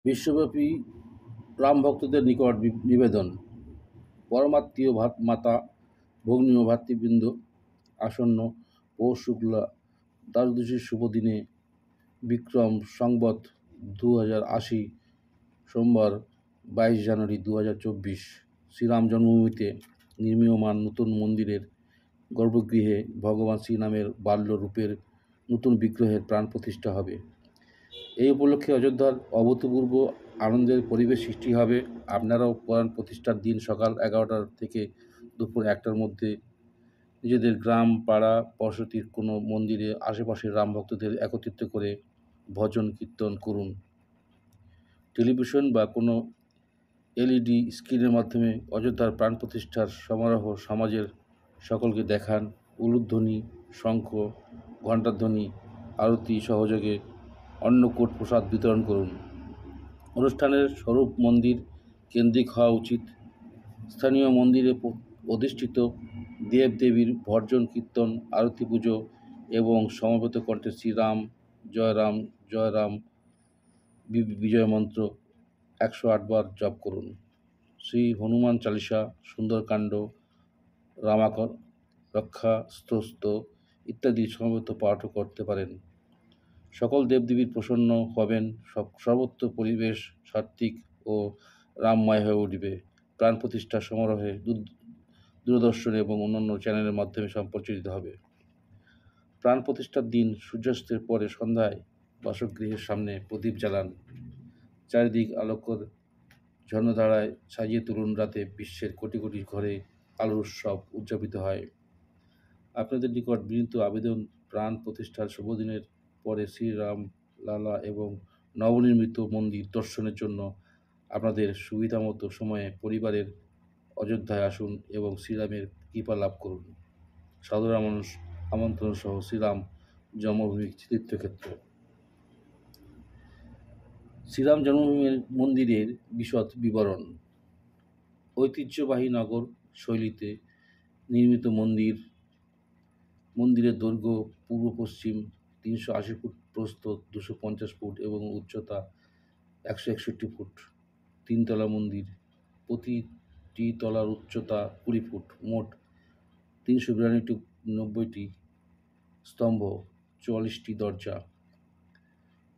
বিশ্বব্যাপী রাম ভক্তদের নিকট নিবেদন, পরমাত্মীয় মাতা, ভগ্নী ও ভাতৃবৃন্দ, আসন্ন পৌষ শুক্লা দ্বাদশীর শুভ দিনে বিক্রম সংবৎ 2080 সোমবার 22 জানুয়ারি 2024 শ্রীরাম জন্মভূমিতে নির্মীয়মান নতুন মন্দিরের গর্ভগৃহে ভগবান শ্রীরামের বাল্য রূপের নতুন বিগ্রহের প্রাণ প্রতিষ্ঠা হবে। এই উপলক্ষে অযোধ্যার অভূতপূর্ব আনন্দের পরিবেশ সৃষ্টি হবে। আপনারাও প্রাণ প্রতিষ্ঠার দিন সকাল 11টা থেকে দুপুর 1টার মধ্যে নিজেদের গ্রাম, পাড়া, বসতির কোনো মন্দিরে আশেপাশের রাম ভক্তদের একত্রিত করে ভজন কীর্তন করুন। টেলিভিশন বা কোনো এলইডি স্ক্রিনের মাধ্যমে অযোধ্যার প্রাণ প্রতিষ্ঠার সমারোহ সমাজের সকলকে দেখান। উলুধ্বনি, শঙ্খ, ঘণ্টাধ্বনি, আরতি সহযোগে অন্নকূট প্রসাদ বিতরণ করুন। অনুষ্ঠানের স্বরূপ মন্দির কেন্দ্রিক হওয়া উচিত। স্থানীয় মন্দিরে অধিষ্ঠিত দেবদেবীর ভজন কীর্তন, আরতি পুজো এবং সমবেত কণ্ঠে শ্রীরাম জয় রাম জয় রাম বিজয় মন্ত্র 108 বার জপ করুন। শ্রী হনুমান চালিসা, সুন্দরকাণ্ড, রামাক রক্ষা স্তোত্র ইত্যাদি সমবেত পাঠও করতে পারেন। সকল দেবদেবীর প্রসন্ন হবেন। সর্বত্র পরিবেশ সাত্ত্বিক ও রামময় হয়ে উঠবে। প্রাণ প্রতিষ্ঠা সমারোহে দূরদর্শন এবং অন্যান্য চ্যানেলের মাধ্যমে সম্প্রচারিত হবে। প্রাণ প্রতিষ্ঠার দিন সূর্যাস্তের পরে সন্ধ্যায় বাসগৃহের সামনে প্রদীপ জ্বালান। চারিদিক আলোকের ঝর্ণাধারায় সাজিয়ে তুলুন। রাতে বিশ্বের কোটি কোটি ঘরে আলোর উৎসব উদযাপিত হয়। আপনাদের নিকট বিনীত আবেদন, প্রাণ প্রতিষ্ঠার শুভদিনের পরে শ্রীরাম লালা এবং নবনির্মিত মন্দির দর্শনের জন্য আপনাদের সুবিধামতো সময়ে পরিবারের অযোধ্যায় আসুন এবং শ্রীরামের কৃপা লাভ করুন। সাদর আমন্ত্রণ সহ শ্রীরাম জন্মভূমি তীর্থক্ষেত্র। শ্রীরাম জন্মভূমির মন্দিরের বিশদ বিবরণ। ঐতিহ্যবাহী নগর শৈলীতে নির্মিত মন্দিরের দৈর্ঘ্য পূর্ব পশ্চিম 380 ফুট, প্রস্থ 250 ফুট এবং উচ্চতা 161 ফুট। তিনতলা মন্দির, প্রতিটি তলার উচ্চতা 20 ফুট। মোট 392টি স্তম্ভ, 44টি দরজা।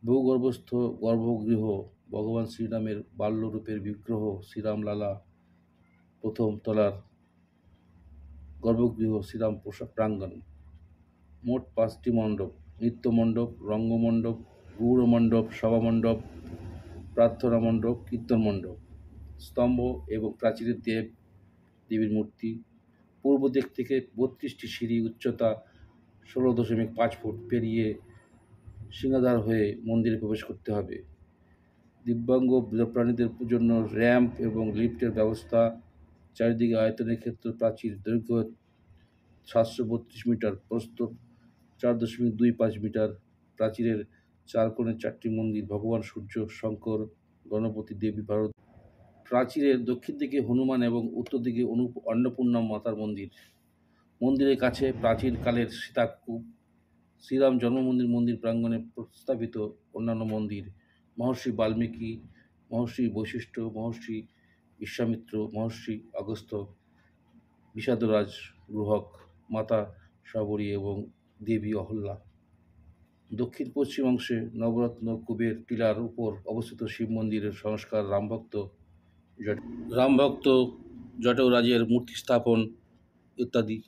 ভূগর্ভস্থ গর্ভগৃহ, ভগবান শ্রীরামের বাল্যরূপের বিগ্রহ শ্রীরাম লালা। প্রথম তলার গর্ভগৃহ শ্রীরাম প্রাঙ্গণ। মোট 5টি মণ্ডপ, নৃত্যমণ্ডপ, রঙ্গমণ্ডপ, গৌড়মণ্ডপ, সভামণ্ডপ, প্রার্থনা মণ্ডপ, কীর্তন মণ্ডপ। স্তম্ভ এবং প্রাচীরের দেবীর মূর্তি। পূর্ব দিক থেকে 32টি সিঁড়ি, উচ্চতা 16.5 ফুট পেরিয়ে সিংহদ্বার হয়ে মন্দিরে প্রবেশ করতে হবে। দিব্যাঙ্গ প্রাণীদের জন্য র্যাম্প এবং লিফটের ব্যবস্থা। চারিদিকে আয়তনের ক্ষেত্রে প্রাচীর, দৈর্ঘ্য 732 মিটার, প্রস্থ 4.25 মিটার। প্রাচীরের চার কোণে 4টি মন্দির, ভগবান সূর্য, শঙ্কর, গণপতি, দেবী পার্বতী। প্রাচীরের দক্ষিণ দিকে হনুমান এবং উত্তর দিকে অন্নপূর্ণা মাতার মন্দির। মন্দিরের কাছে প্রাচীন কালের সীতাকূপ। শ্রীরাম জন্মমন্দির মন্দির প্রাঙ্গণে প্রস্তাবিত অন্যান্য মন্দির: মহর্ষি বাল্মীকি, মহর্ষি বশিষ্ঠ, মহর্ষি বিশ্বামিত্র, মহর্ষি অগস্ত্য, বিষাদরাজ রুহক, মাতা সাবরী এবং দেবী অহল্যা। দক্ষিণ পশ্চিম অংশে নবরত্ন কুবের টিলার উপর অবস্থিত শিব মন্দিরের সংস্কার, রামভক্ত জটৌরাজের মূর্তি স্থাপন ইত্যাদি।